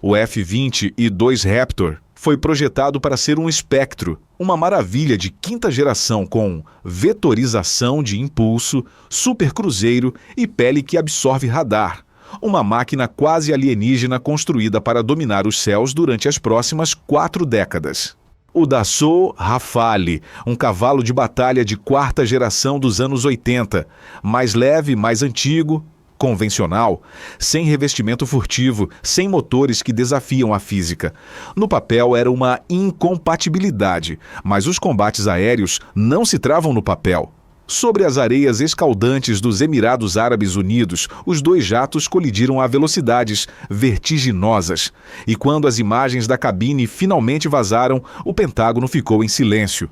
O F-22 Raptor foi projetado para ser um espectro, uma maravilha de quinta geração com vetorização de impulso, supercruzeiro e pele que absorve radar. Uma máquina quase alienígena construída para dominar os céus durante as próximas 4 décadas. O Dassault Rafale, um cavalo de batalha de 4ª geração dos anos 80, mais leve, mais antigo, convencional, sem revestimento furtivo, sem motores que desafiam a física. No papel era uma incompatibilidade, mas os combates aéreos não se travam no papel. Sobre as areias escaldantes dos Emirados Árabes Unidos, os 2 jatos colidiram a velocidades vertiginosas. E quando as imagens da cabine finalmente vazaram, o Pentágono ficou em silêncio.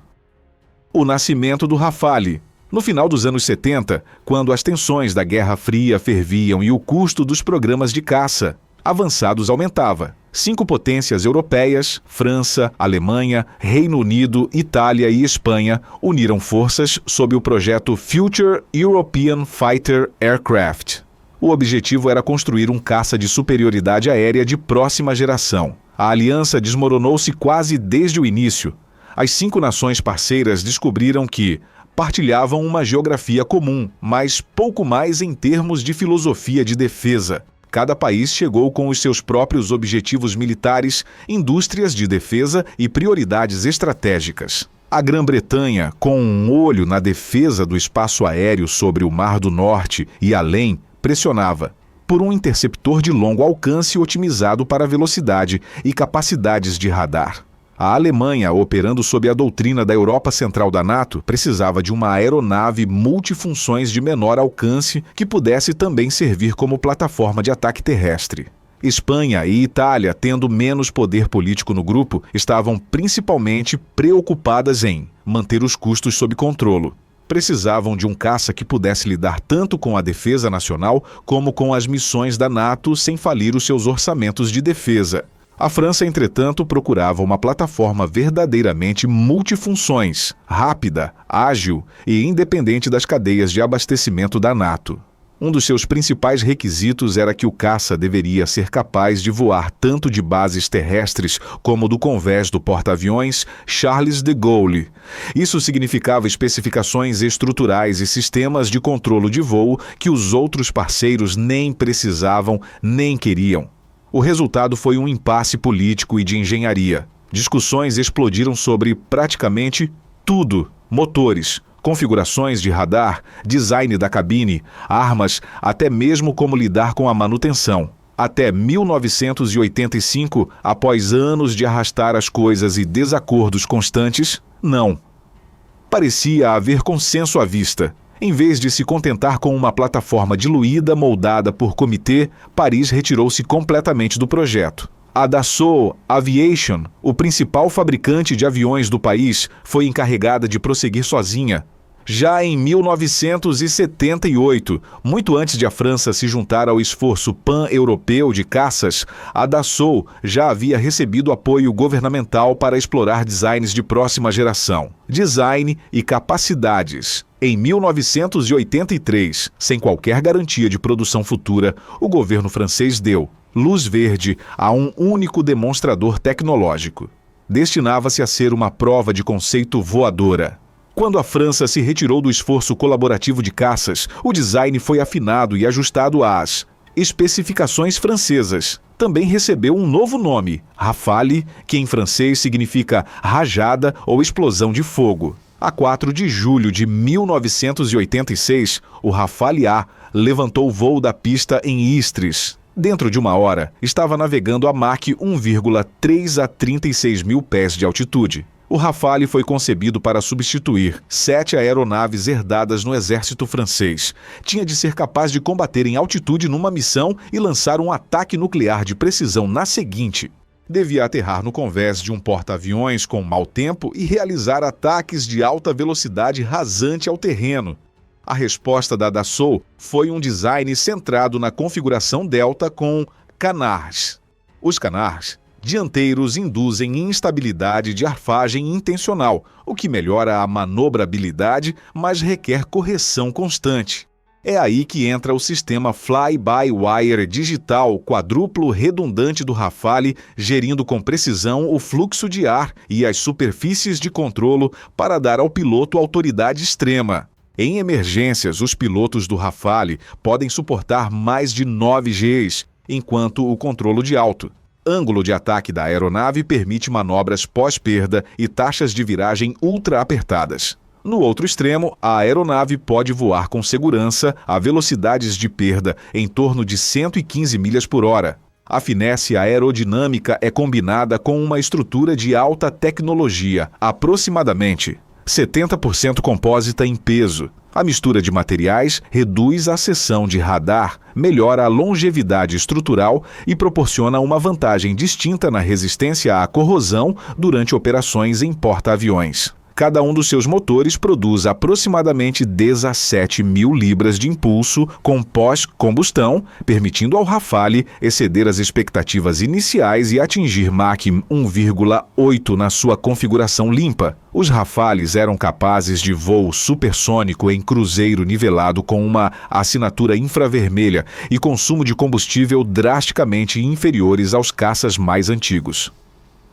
O nascimento do Rafale. No final dos anos 70, quando as tensões da Guerra Fria ferviam e o custo dos programas de caça avançados aumentava, 5 potências europeias, França, Alemanha, Reino Unido, Itália e Espanha, uniram forças sob o projeto Future European Fighter Aircraft. O objetivo era construir um caça de superioridade aérea de próxima geração. A aliança desmoronou-se quase desde o início. As 5 nações parceiras descobriram que partilhavam uma geografia comum, mas pouco mais em termos de filosofia de defesa. Cada país chegou com os seus próprios objetivos militares, indústrias de defesa e prioridades estratégicas. A Grã-Bretanha, com um olho na defesa do espaço aéreo sobre o Mar do Norte e além, pressionava por um interceptor de longo alcance otimizado para velocidade e capacidades de radar. A Alemanha, operando sob a doutrina da Europa Central da NATO, precisava de uma aeronave multifunções de menor alcance que pudesse também servir como plataforma de ataque terrestre. Espanha e Itália, tendo menos poder político no grupo, estavam principalmente preocupadas em manter os custos sob controle. Precisavam de um caça que pudesse lidar tanto com a defesa nacional como com as missões da NATO sem falir os seus orçamentos de defesa. A França, entretanto, procurava uma plataforma verdadeiramente multifunções, rápida, ágil e independente das cadeias de abastecimento da NATO. Um dos seus principais requisitos era que o caça deveria ser capaz de voar tanto de bases terrestres como do convés do porta-aviões Charles de Gaulle. Isso significava especificações estruturais e sistemas de controle de voo que os outros parceiros nem precisavam nem queriam. O resultado foi um impasse político e de engenharia. Discussões explodiram sobre praticamente tudo: motores, configurações de radar, design da cabine, armas, até mesmo como lidar com a manutenção. Até 1985, após anos de arrastar as coisas e desacordos constantes, não. Parecia haver consenso à vista. Em vez de se contentar com uma plataforma diluída moldada por comitê, Paris retirou-se completamente do projeto. A Dassault Aviation, o principal fabricante de aviões do país, foi encarregada de prosseguir sozinha. Já em 1978, muito antes de a França se juntar ao esforço pan-europeu de caças, a Dassault já havia recebido apoio governamental para explorar designs de próxima geração, design e capacidades. Em 1983, sem qualquer garantia de produção futura, o governo francês deu luz verde a um único demonstrador tecnológico. Destinava-se a ser uma prova de conceito voadora. Quando a França se retirou do esforço colaborativo de caças, o design foi afinado e ajustado às especificações francesas. Também recebeu um novo nome, Rafale, que em francês significa rajada ou explosão de fogo. A 4 de julho de 1986, o Rafale A levantou o voo da pista em Istres. Dentro de uma hora, estava navegando a Mach 1,3 a 36 mil pés de altitude. O Rafale foi concebido para substituir 7 aeronaves herdadas no exército francês. Tinha de ser capaz de combater em altitude numa missão e lançar um ataque nuclear de precisão na seguinte. Devia aterrar no convés de um porta-aviões com mau tempo e realizar ataques de alta velocidade rasante ao terreno. A resposta da Dassault foi um design centrado na configuração delta com canards. Os canards dianteiros induzem instabilidade de arfagem intencional, o que melhora a manobrabilidade, mas requer correção constante. É aí que entra o sistema Fly-by-Wire digital quadruplo redundante do Rafale, gerindo com precisão o fluxo de ar e as superfícies de controlo para dar ao piloto autoridade extrema. Em emergências, os pilotos do Rafale podem suportar mais de 9 Gs, enquanto o controlo de alto. Ângulo de ataque da aeronave permite manobras pós-perda e taxas de viragem ultra apertadas. No outro extremo, a aeronave pode voar com segurança a velocidades de perda em torno de 115 milhas por hora. A finesse aerodinâmica é combinada com uma estrutura de alta tecnologia, aproximadamente 70% compósita em peso. A mistura de materiais reduz a seção de radar, melhora a longevidade estrutural e proporciona uma vantagem distinta na resistência à corrosão durante operações em porta-aviões. Cada um dos seus motores produz aproximadamente 17 mil libras de impulso com pós-combustão, permitindo ao Rafale exceder as expectativas iniciais e atingir Mach 1,8 na sua configuração limpa. Os Rafales eram capazes de voo supersônico em cruzeiro nivelado com uma assinatura infravermelha e consumo de combustível drasticamente inferiores aos caças mais antigos.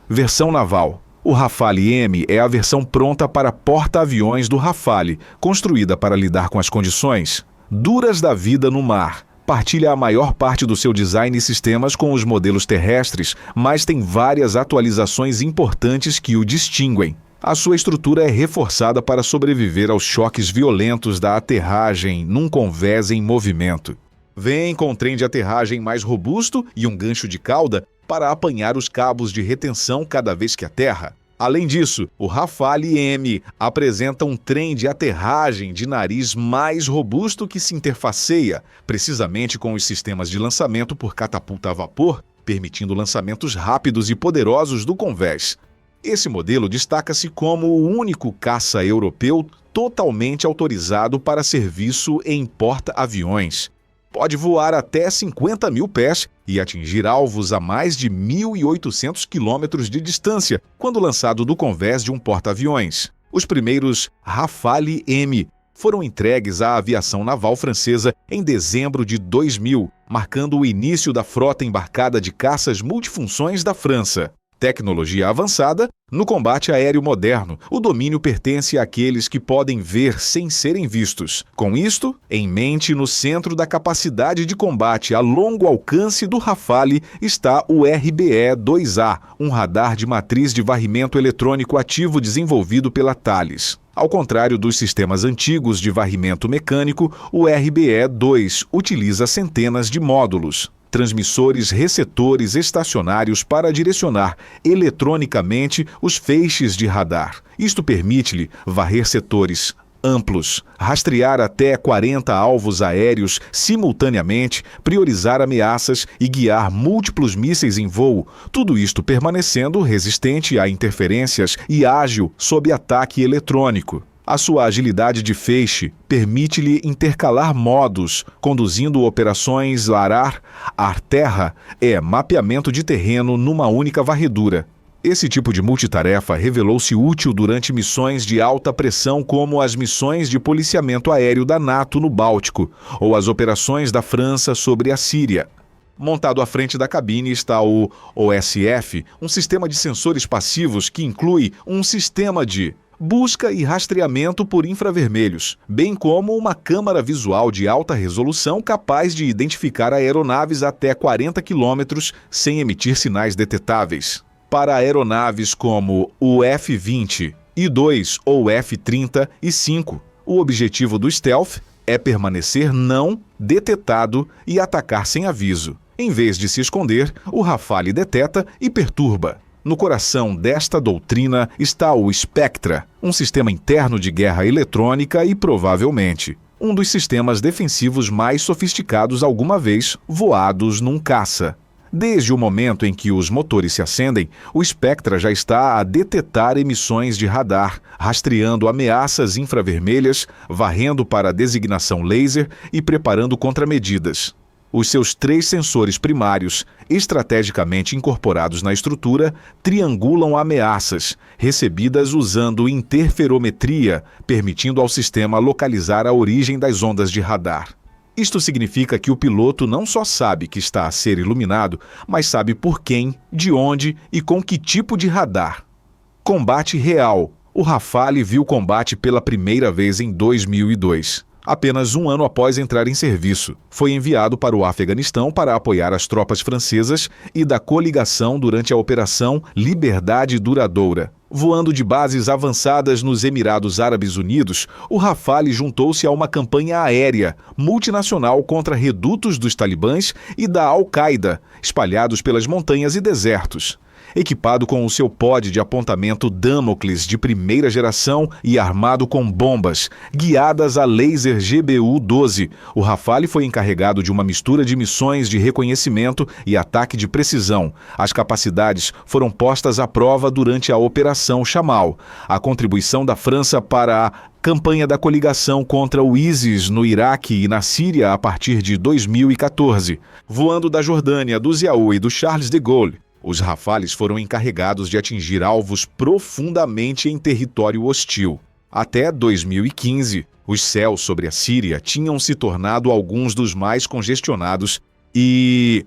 Versão naval. O Rafale M é a versão pronta para porta-aviões do Rafale, construída para lidar com as condições duras da vida no mar. Partilha a maior parte do seu design e sistemas com os modelos terrestres, mas tem várias atualizações importantes que o distinguem. A sua estrutura é reforçada para sobreviver aos choques violentos da aterragem num convés em movimento. Vem com um trem de aterragem mais robusto e um gancho de cauda para apanhar os cabos de retenção cada vez que aterra. Além disso, o Rafale M apresenta um trem de aterragem de nariz mais robusto que se interfaceia, precisamente com os sistemas de lançamento por catapulta a vapor, permitindo lançamentos rápidos e poderosos do convés. Esse modelo destaca-se como o único caça europeu totalmente autorizado para serviço em porta-aviões. Pode voar até 50 mil pés e atingir alvos a mais de 1.800 quilômetros de distância, quando lançado do convés de um porta-aviões. Os primeiros Rafale M foram entregues à aviação naval francesa em dezembro de 2000, marcando o início da frota embarcada de caças multifunções da França. Tecnologia avançada no combate aéreo moderno. O domínio pertence àqueles que podem ver sem serem vistos. Com isto em mente, no centro da capacidade de combate a longo alcance do Rafale está o RBE-2A, um radar de matriz de varrimento eletrônico ativo desenvolvido pela Thales. Ao contrário dos sistemas antigos de varrimento mecânico, o RBE-2 utiliza centenas de módulos, transmissores receptores estacionários para direcionar eletronicamente os feixes de radar. Isto permite-lhe varrer setores amplos, rastrear até 40 alvos aéreos simultaneamente, priorizar ameaças e guiar múltiplos mísseis em voo, tudo isto permanecendo resistente a interferências e ágil sob ataque eletrônico. A sua agilidade de feixe permite-lhe intercalar modos, conduzindo operações ar-terra e mapeamento de terreno numa única varredura. Esse tipo de multitarefa revelou-se útil durante missões de alta pressão, como as missões de policiamento aéreo da NATO no Báltico ou as operações da França sobre a Síria. Montado à frente da cabine está o OSF, um sistema de sensores passivos que inclui um sistema de busca e rastreamento por infravermelhos, bem como uma câmara visual de alta resolução capaz de identificar aeronaves até 40 km sem emitir sinais detetáveis. Para aeronaves como o F-20, I-2 ou F-30 e 5, o objetivo do stealth é permanecer não detetado e atacar sem aviso. Em vez de se esconder, o Rafale deteta e perturba. No coração desta doutrina está o Spectra, um sistema interno de guerra eletrônica e, provavelmente, um dos sistemas defensivos mais sofisticados alguma vez voados num caça. Desde o momento em que os motores se acendem, o Spectra já está a detetar emissões de radar, rastreando ameaças infravermelhas, varrendo para a designação laser e preparando contramedidas. Os seus 3 sensores primários, estrategicamente incorporados na estrutura, triangulam ameaças, recebidas usando interferometria, permitindo ao sistema localizar a origem das ondas de radar. Isto significa que o piloto não só sabe que está a ser iluminado, mas sabe por quem, de onde e com que tipo de radar. Combate real. O Rafale viu combate pela primeira vez em 2002. Apenas um ano após entrar em serviço, foi enviado para o Afeganistão para apoiar as tropas francesas e da coligação durante a Operação Liberdade Duradoura. Voando de bases avançadas nos Emirados Árabes Unidos, o Rafale juntou-se a uma campanha aérea multinacional contra redutos dos talibãs e da Al-Qaeda, espalhados pelas montanhas e desertos. Equipado com o seu pod de apontamento Damocles de primeira geração e armado com bombas, guiadas a laser GBU-12, o Rafale foi encarregado de uma mistura de missões de reconhecimento e ataque de precisão. As capacidades foram postas à prova durante a Operação Chamal, a contribuição da França para a campanha da coligação contra o ISIS no Iraque e na Síria a partir de 2014. Voando da Jordânia, do Ziaú e do Charles de Gaulle, os Rafales foram encarregados de atingir alvos profundamente em território hostil. Até 2015, os céus sobre a Síria tinham se tornado alguns dos mais congestionados e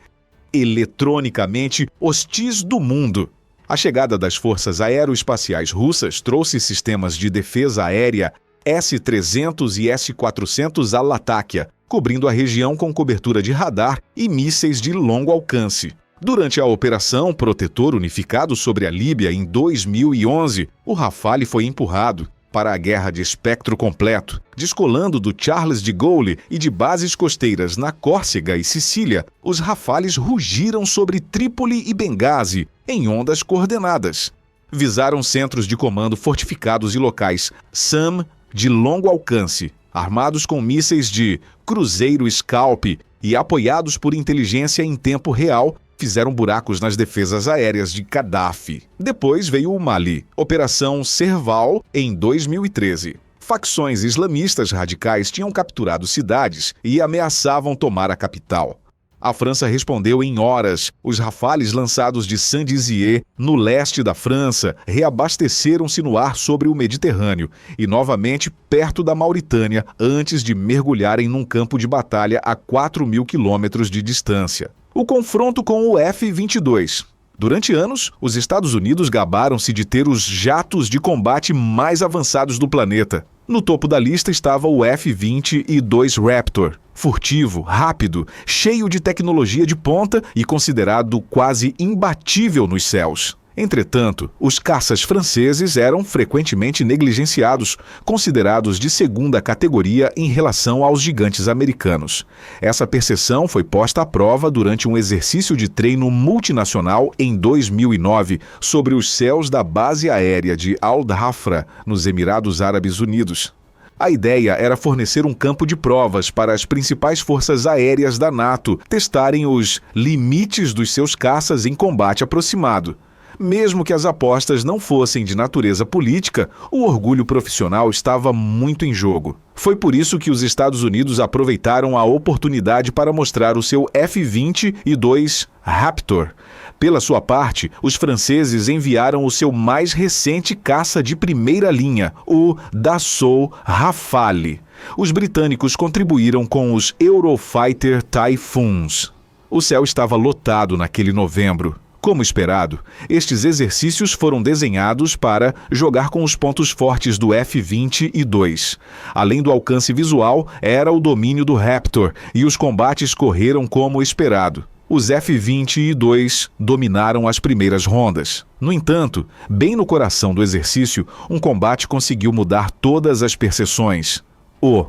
eletronicamente hostis do mundo. A chegada das forças aeroespaciais russas trouxe sistemas de defesa aérea S-300 e S-400 à Latáquia, cobrindo a região com cobertura de radar e mísseis de longo alcance. Durante a Operação Protetor Unificado sobre a Líbia em 2011, o Rafale foi empurrado para a guerra de espectro completo. Descolando do Charles de Gaulle e de bases costeiras na Córcega e Sicília, os Rafales rugiram sobre Trípoli e Benghazi, em ondas coordenadas. Visaram centros de comando fortificados e locais SAM de longo alcance, armados com mísseis de cruzeiro Scalp e apoiados por inteligência em tempo real, fizeram buracos nas defesas aéreas de Gaddafi. Depois veio o Mali, Operação Serval, em 2013. Facções islamistas radicais tinham capturado cidades e ameaçavam tomar a capital. A França respondeu em horas. Os Rafales lançados de Saint-Dizier, no leste da França, reabasteceram-se no ar sobre o Mediterrâneo e novamente perto da Mauritânia, antes de mergulharem num campo de batalha a 4.000 quilômetros de distância. O confronto com o F-22. Durante anos, os Estados Unidos gabaram-se de ter os jatos de combate mais avançados do planeta. No topo da lista estava o F-22 Raptor, furtivo, rápido, cheio de tecnologia de ponta e considerado quase imbatível nos céus. Entretanto, os caças franceses eram frequentemente negligenciados, considerados de segunda categoria em relação aos gigantes americanos. Essa percepção foi posta à prova durante um exercício de treino multinacional em 2009 sobre os céus da base aérea de Al-Dhafra, nos Emirados Árabes Unidos. A ideia era fornecer um campo de provas para as principais forças aéreas da NATO testarem os limites dos seus caças em combate aproximado. Mesmo que as apostas não fossem de natureza política, o orgulho profissional estava muito em jogo. Foi por isso que os Estados Unidos aproveitaram a oportunidade para mostrar o seu F-22 Raptor. Pela sua parte, os franceses enviaram o seu mais recente caça de primeira linha, o Dassault Rafale. Os britânicos contribuíram com os Eurofighter Typhoons. O céu estava lotado naquele novembro. Como esperado, estes exercícios foram desenhados para jogar com os pontos fortes do F-22. Além do alcance visual, era o domínio do Raptor e os combates correram como esperado. Os F-22 dominaram as primeiras rondas. No entanto, bem no coração do exercício, um combate conseguiu mudar todas as percepções. O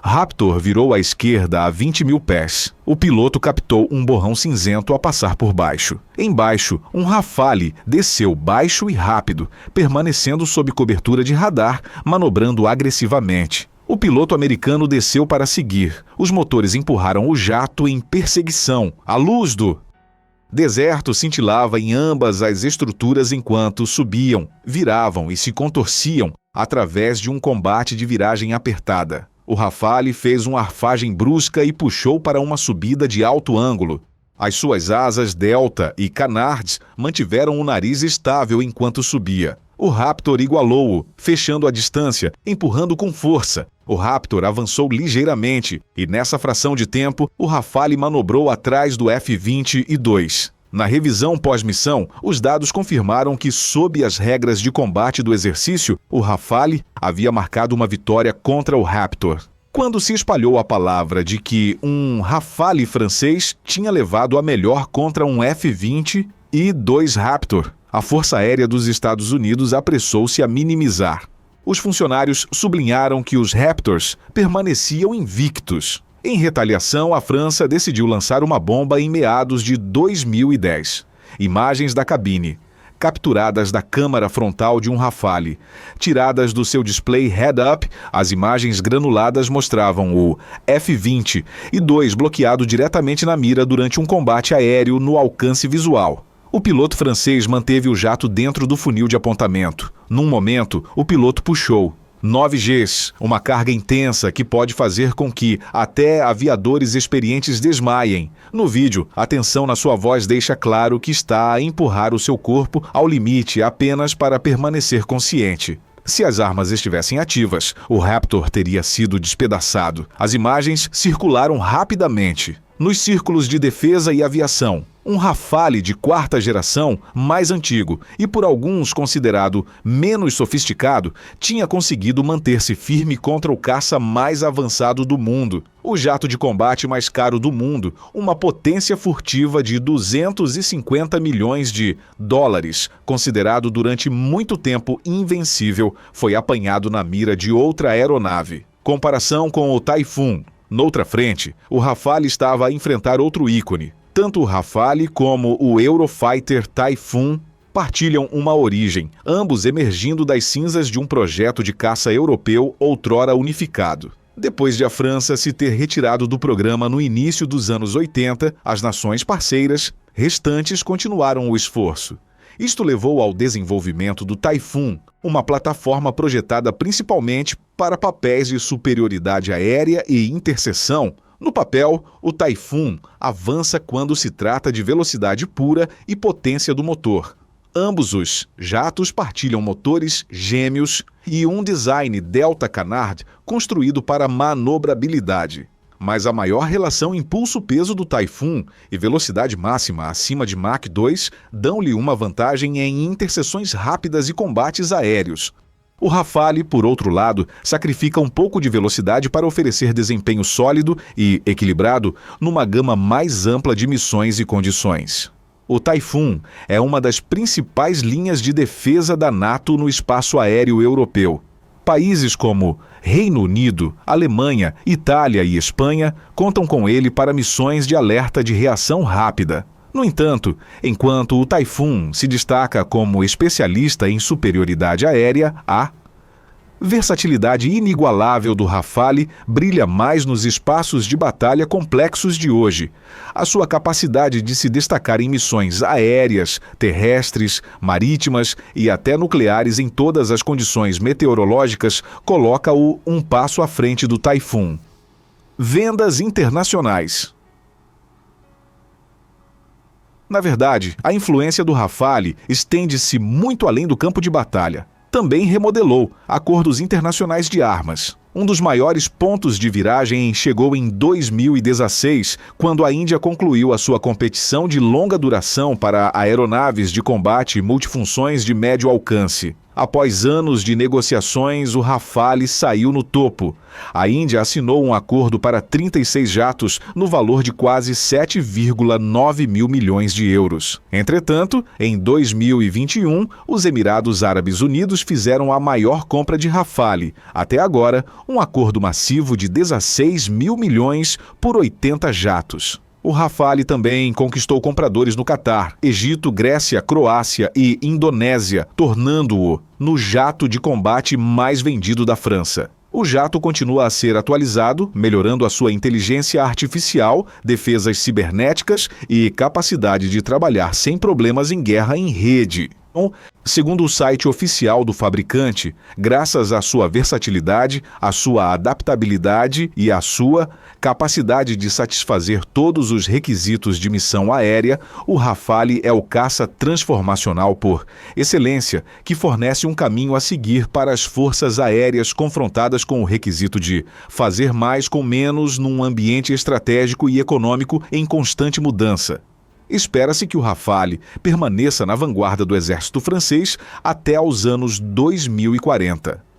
Raptor virou à esquerda a 20.000 pés. O piloto captou um borrão cinzento a passar por baixo. Embaixo, um Rafale desceu baixo e rápido, permanecendo sob cobertura de radar, manobrando agressivamente. O piloto americano desceu para seguir. Os motores empurraram o jato em perseguição. A luz do deserto cintilava em ambas as estruturas enquanto subiam, viravam e se contorciam através de um combate de viragem apertada. O Rafale fez uma arfagem brusca e puxou para uma subida de alto ângulo. As suas asas delta e canards mantiveram o nariz estável enquanto subia. O Raptor igualou-o, fechando a distância, empurrando com força. O Raptor avançou ligeiramente e, nessa fração de tempo, o Rafale manobrou atrás do F-22. Na revisão pós-missão, os dados confirmaram que, sob as regras de combate do exercício, o Rafale havia marcado uma vitória contra o Raptor. Quando se espalhou a palavra de que um Rafale francês tinha levado a melhor contra um F-20 e 2 Raptor, a Força Aérea dos Estados Unidos apressou-se a minimizar. Os funcionários sublinharam que os Raptors permaneciam invictos. Em retaliação, a França decidiu lançar uma bomba em meados de 2010. Imagens da cabine, capturadas da câmara frontal de um Rafale. Tiradas do seu display head-up, as imagens granuladas mostravam o F-20 e 2 bloqueado diretamente na mira durante um combate aéreo no alcance visual. O piloto francês manteve o jato dentro do funil de apontamento. Num momento, o piloto puxou. 9 Gs, uma carga intensa que pode fazer com que até aviadores experientes desmaiem. No vídeo, a tensão na sua voz deixa claro que está a empurrar o seu corpo ao limite apenas para permanecer consciente. Se as armas estivessem ativas, o Raptor teria sido despedaçado. As imagens circularam rapidamente. Nos círculos de defesa e aviação, um Rafale de 4ª geração, mais antigo e por alguns considerado menos sofisticado, tinha conseguido manter-se firme contra o caça mais avançado do mundo, o jato de combate mais caro do mundo, uma potência furtiva de 250 milhões de dólares, considerado durante muito tempo invencível, foi apanhado na mira de outra aeronave. Comparação com o Typhoon. Noutra frente, o Rafale estava a enfrentar outro ícone. Tanto o Rafale como o Eurofighter Typhoon partilham uma origem, ambos emergindo das cinzas de um projeto de caça europeu outrora unificado. Depois de a França se ter retirado do programa no início dos anos 80, as nações parceiras restantes continuaram o esforço. Isto levou ao desenvolvimento do Typhoon, uma plataforma projetada principalmente para papéis de superioridade aérea e interseção. No papel, o Typhoon avança quando se trata de velocidade pura e potência do motor. Ambos os jatos partilham motores gêmeos e um design Delta Canard construído para manobrabilidade. Mas a maior relação impulso-peso do Typhoon e velocidade máxima acima de Mach 2 dão-lhe uma vantagem em interseções rápidas e combates aéreos. O Rafale, por outro lado, sacrifica um pouco de velocidade para oferecer desempenho sólido e equilibrado numa gama mais ampla de missões e condições. O Typhoon é uma das principais linhas de defesa da NATO no espaço aéreo europeu. Países como Reino Unido, Alemanha, Itália e Espanha contam com ele para missões de alerta de reação rápida. No entanto, enquanto o Typhoon se destaca como especialista em superioridade aérea, a versatilidade inigualável do Rafale brilha mais nos espaços de batalha complexos de hoje. A sua capacidade de se destacar em missões aéreas, terrestres, marítimas e até nucleares em todas as condições meteorológicas coloca-o um passo à frente do Typhoon. Vendas internacionais. Na verdade, a influência do Rafale estende-se muito além do campo de batalha. Também remodelou acordos internacionais de armas. Um dos maiores pontos de viragem chegou em 2016, quando a Índia concluiu a sua competição de longa duração para aeronaves de combate multifunções de médio alcance. Após anos de negociações, o Rafale saiu no topo. A Índia assinou um acordo para 36 jatos no valor de quase 7,9 mil milhões de euros. Entretanto, em 2021, os Emirados Árabes Unidos fizeram a maior compra de Rafale. Até agora, um acordo massivo de 16 mil milhões por 80 jatos. O Rafale também conquistou compradores no Catar, Egito, Grécia, Croácia e Indonésia, tornando-o no jato de combate mais vendido da França. O jato continua a ser atualizado, melhorando a sua inteligência artificial, defesas cibernéticas e capacidade de trabalhar sem problemas em guerra em rede. Segundo o site oficial do fabricante, graças à sua versatilidade, à sua adaptabilidade e à sua capacidade de satisfazer todos os requisitos de missão aérea, o Rafale é o caça transformacional por excelência, que fornece um caminho a seguir para as forças aéreas confrontadas com o requisito de fazer mais com menos num ambiente estratégico e econômico em constante mudança. Espera-se que o Rafale permaneça na vanguarda do exército francês até aos anos 2040.